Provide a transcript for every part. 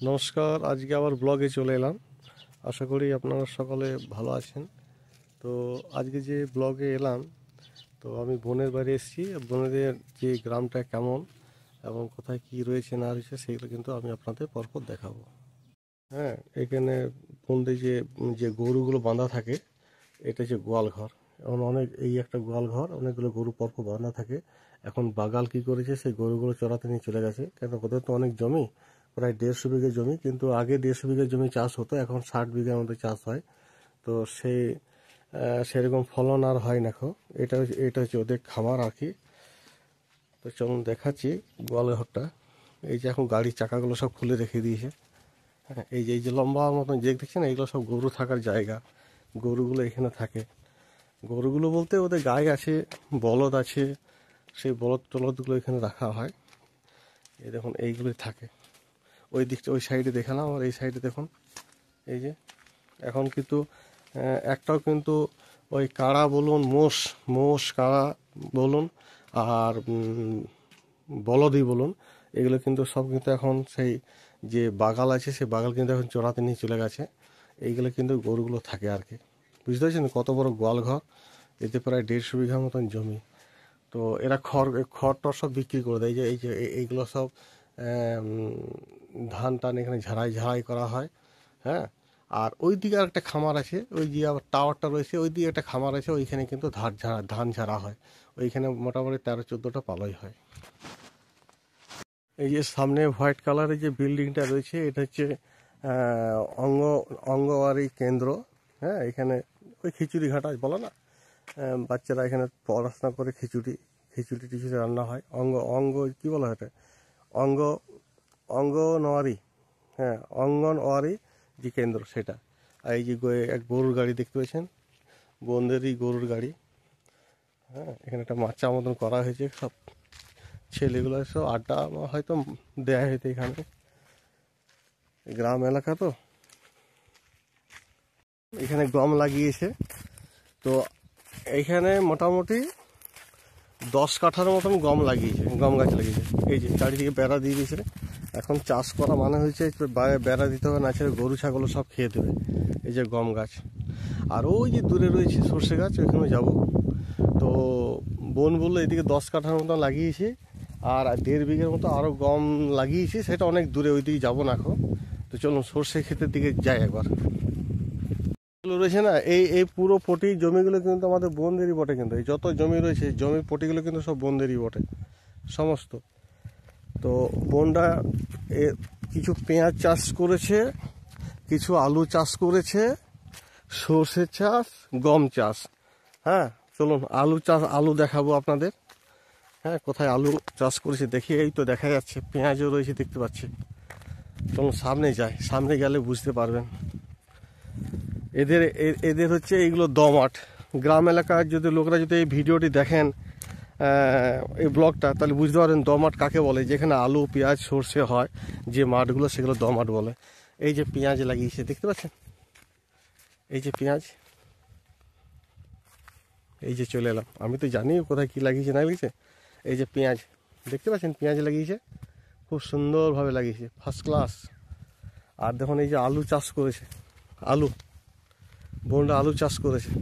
নমস্কার, আজকে আবার ব্লগে চলে এলাম। আশা করি আপনারা সকলে ভালো আছেন। তো আজকে যে ব্লগে এলাম, তো আমি বোনের বাড়ি এসেছি। বোনেদের যে গ্রামটা কেমন এবং কোথায় কি রয়েছে না রয়েছে সেগুলো কিন্তু আমি আপনাদের পরপর দেখাবো। হ্যাঁ, এখানে বোনদের যে যে গরুগুলো বাঁধা থাকে, এটা যে গোয়াল ঘর। এখন এই একটা গোয়াল ঘর, অনেকগুলো গরু পরপর বাঁধা থাকে। এখন বাগাল কি করেছে, সেই গরুগুলো চড়াতে নিয়ে চলে গেছে। কেন, ওদের তো অনেক জমি, প্রায় 150 বিঘে জমি। কিন্তু আগে 150 বিঘে জমি চাষ হতো, এখন 60 বিঘার মধ্যে চাষ হয়। তো সেরকম ফলন আর হয় না। এটা এটা হচ্ছে ওদের খামার আর কি। তো চলুন দেখাচ্ছি গোয়াল ঘরটা। এই যে এখন গাড়ির চাকাগুলো সব খুলে রেখে দিয়েছে। হ্যাঁ, এই যে লম্বা মতন যে দেখছেন, এইগুলো সব গরু থাকার জায়গা। গরুগুলো এখানে থাকে। গরুগুলো বলতে ওদের গাই আছে, বলদ আছে। সেই বলদ টলদগুলো এখানে রাখা হয়। এই দেখুন, এইগুলোই থাকে। ওই দিকটা, ওই সাইডে দেখালাম, আর এই সাইডে দেখুন। এই যে এখন কিন্তু একটাও কিন্তু ওই কাড়া বলুন, মোষ কাড়া বলুন, আর বলদই বলুন, এগুলো কিন্তু সব কিন্তু এখন সেই যে বাগাল আছে, সেই বাগাল কিন্তু এখন চড়াতে নিয়ে চলে গেছে। এইগুলো কিন্তু গরুগুলো থাকে আর কি। বুঝতে পারছেন কত বড় গোয়াল ঘর। এতে প্রায় 150 বিঘা মতন জমি। তো এরা খড় টর সব বিক্রি করে দেয়। এই যে এইগুলো সব ধান টান এখানে ঝাড়াই করা হয়। হ্যাঁ, আর ওই দিকে আর একটা খামার আছে, ওই যে আবার টাওয়ারটা রয়েছে, ওই দিকে একটা খামার আছে, ওইখানে কিন্তু ধান ঝাড়া হয়। ওইখানে মোটামুটি 13-14টা পালই হয়। এই যে সামনে হোয়াইট কালারের যে বিল্ডিংটা রয়েছে, এটা হচ্ছে আহ, অঙ্গ অঙ্গনওয়াড়ি কেন্দ্র। হ্যাঁ, এখানে ওই খিচুড়ি ঘাটা বলো না, বাচ্চারা এখানে পড়াশোনা করে, খিচুড়ি টিচুড়ি রান্না হয়। অঙ্গ অঙ্গ কি বলা হয় এটা, অঙ্গ অঙ্গনওয়াড়ি। হ্যাঁ, অঙ্গনওয়াড়ি যে কেন্দ্র সেটা। আর এই যে এক গরুর গাড়ি দেখতে পেয়েছেন, বোনদেরই গরুর গাড়ি। হ্যাঁ, এখানে একটা মাচা মতন করা হয়েছে, সব ছেলেগুলো সব আড্ডা হয়তো দেয়া হয়তো এখানে। গ্রাম এলাকা তো, এখানে গম লাগিয়েছে। তো এইখানে মোটামুটি 10 কাঠার মতন গম গাছ লাগিয়েছে। এই যে চারিদিকে বেড়া দিয়ে দিয়েছে। এখন চাষ করা মানে হয়েছে বেড়া দিতে হবে, না ছেড়ে গরু ছাগল সব খেয়ে দেবে। এই যে গম গাছ, আর ওই যে দূরে রয়েছে সর্ষে গাছ, ওইখানে যাব। তো বোন বললো এদিকে 10 কাঠার মতো লাগিয়েছে, আর 1.5 বিঘের মতো আরও গম লাগিয়েছে, সেটা অনেক দূরে, ওই দিকে যাবো না এখন। তো চলুন সর্ষে ক্ষেতের দিকে যাই একবার। রয়েছে না, এই পুরো পটি জমিগুলো কিন্তু আমাদের বোনদেরই বটে। কিন্তু এই যত জমি রয়েছে, জমির পটিগুলো কিন্তু সব বোনদেরই বটে সমস্ত। তো বোনরা কিছু পেঁয়াজ চাষ করেছে, কিছু আলু চাষ করেছে, সর্ষে চাষ, গম চাষ। হ্যাঁ, চলুন আলু দেখাবো আপনাদের। হ্যাঁ, কোথায় আলু চাষ করেছে দেখি। এই তো দেখা যাচ্ছে, পেঁয়াজও রয়েছে দেখতে পাচ্ছি। চলুন সামনে যাই, সামনে গেলে বুঝতে পারবেন। এদের হচ্ছে এইগুলো দমাট। গ্রাম এলাকার যদি লোকরা যদি এই ভিডিওটি দেখেন, এই ব্লগটা, তাহলে বুঝতে পারবেন দমাট কাকে বলে। যেখানে আলু পেঁয়াজ সর্ষে হয়, যে মাঠগুলো, সেগুলো দমাট বলে। এই যে পেঁয়াজ লাগিয়েছে দেখতে পাচ্ছেন, এই যে পেঁয়াজ। এই যে চলে এলাম, আমি তো জানি কোথায় কি লাগিয়েছে না লাগিয়েছে। এই যে পেঁয়াজ দেখতে পাচ্ছেন, পেঁয়াজ লাগিয়েছে, খুব সুন্দরভাবে লাগিয়েছে, ফার্স্ট ক্লাস। আর দেখুন এই যে আলু চাষ করেছে, আলু, বোনরা আলু চাষ করেছে।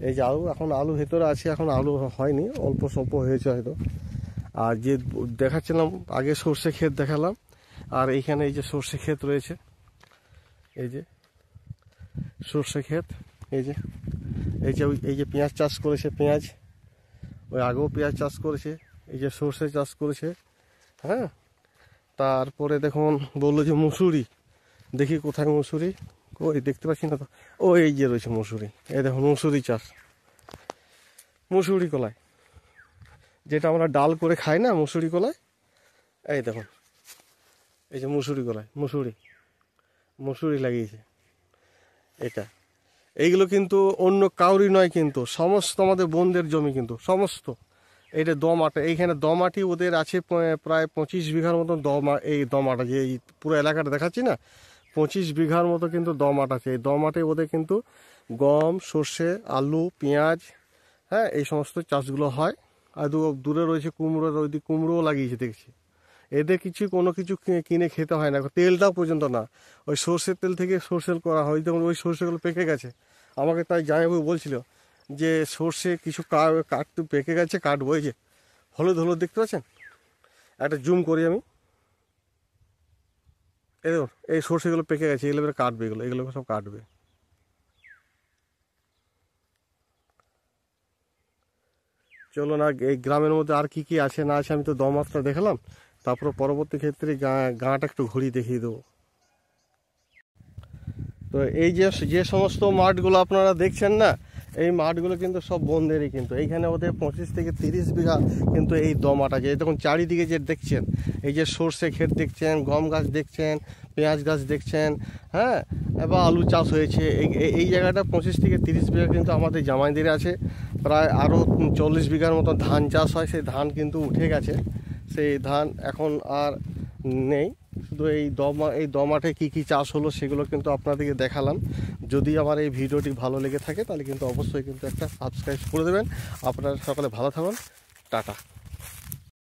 এই যে এখন আলু ভেতরে আছে, এখন আলু হয়নি, অল্প স্বল্প হয়েছে হয়তো। আর যে দেখাচ্ছিলাম আগে, সর্ষে ক্ষেত দেখালাম। আর এইখানে এই যে সর্ষে ক্ষেত রয়েছে, এই যে সর্ষে ক্ষেত। এই যে পেঁয়াজ চাষ করেছে, পেঁয়াজ ওই আগেও পেঁয়াজ চাষ করেছে। এই যে সর্ষে চাষ করেছে। হ্যাঁ, তারপরে দেখুন বললো যে মুসুরি, দেখি কোথায় মুসুরি, ওই দেখতে পাচ্ছি না তো। ও এই যে রয়েছে মুসুরি, এই দেখুন মুসুরি চাষ, মুসুরি কলাই, যেটা আমরা ডাল করে খাই না, মুসুরি কলাই। এই দেখুন, এই যে মুসুরি কলাই, মুসুরি লাগিয়েছে এটা। এইগুলো কিন্তু অন্য কাউরি নয়, কিন্তু সমস্ত আমাদের বোনদের জমি, কিন্তু সমস্ত। এইটা দমাটা, এইখানে দমাটি ওদের আছে প্রায় 25 বিঘার মতো এই দমাটা, যে এই পুরো এলাকাটা দেখাচ্ছি না, 25 বিঘার মতো কিন্তু দমাট আছে। এই দমাটে ওদের কিন্তু গম, সর্ষে, আলু, পেঁয়াজ, হ্যাঁ, এই সমস্ত চাষগুলো হয়। আর দূরে রয়েছে কুমড়োর, ওই দিকে কুমড়োও লাগিয়েছে দেখছি। এদের কোনো কিছু কিনে খেতে হয় না, তেলটাও পর্যন্ত না, ওই সর্ষের তেল থেকে সর্ষে করা হয়। যেমন ওই সর্ষেগুলো পেকে গেছে, আমাকে তাই জামাইবাবু বলছিল যে সর্ষে কিছু কাটতে পেকে গেছে, কাটবো। এই যে হলুদ হলুদ দেখতে পাচ্ছেন, একটা জুম করি আমি, এই দেখুন এই সর্ষেগুলো পেকে গেছে, এগুলো এবার কাটবে, এগুলো সব কাটবে। চলো না, এই গ্রামের মধ্যে আর কি কি আছে না আছে আমি তো দমাত্রা দেখালাম, তারপর পরবর্তী ক্ষেত্রে গাঁটা একটু ঘুরিয়ে দেখিয়ে দেবো। তো এই যে সমস্ত মাঠগুলো আপনারা দেখছেন না, এই মাঠগুলো কিন্তু সব বন্ধেরই। কিন্তু এইখানে ওদের 25 থেকে 30 বিঘা কিন্তু এই দমাট আছে। এই দেখুন চারিদিকে যে দেখছেন, এই যে সর্ষে ক্ষেত দেখছেন, গম গাছ দেখছেন, পেঁয়াজ গাছ দেখছেন, হ্যাঁ, এবার আলু চাষ হয়েছে। এই জায়গাটা 25 থেকে 30 বিঘা কিন্তু আমাদের জামাইদের আছে। প্রায় আরও 40 বিঘার মতো ধান চাষ হয়, সেই ধান কিন্তু উঠে গেছে, সেই ধান এখন আর নেই। শুধু এই দমাটে কি কি চাষ হলো সেগুলো কিন্তু আপনাদেরকে দেখালাম। যদি আমার এই ভিডিওটি ভালো লেগে থাকে তাহলে কিন্তু অবশ্যই কিন্তু একটা সাবস্ক্রাইব করে দেবেন। আপনারা সকলে ভালো থাকুন, টাটা।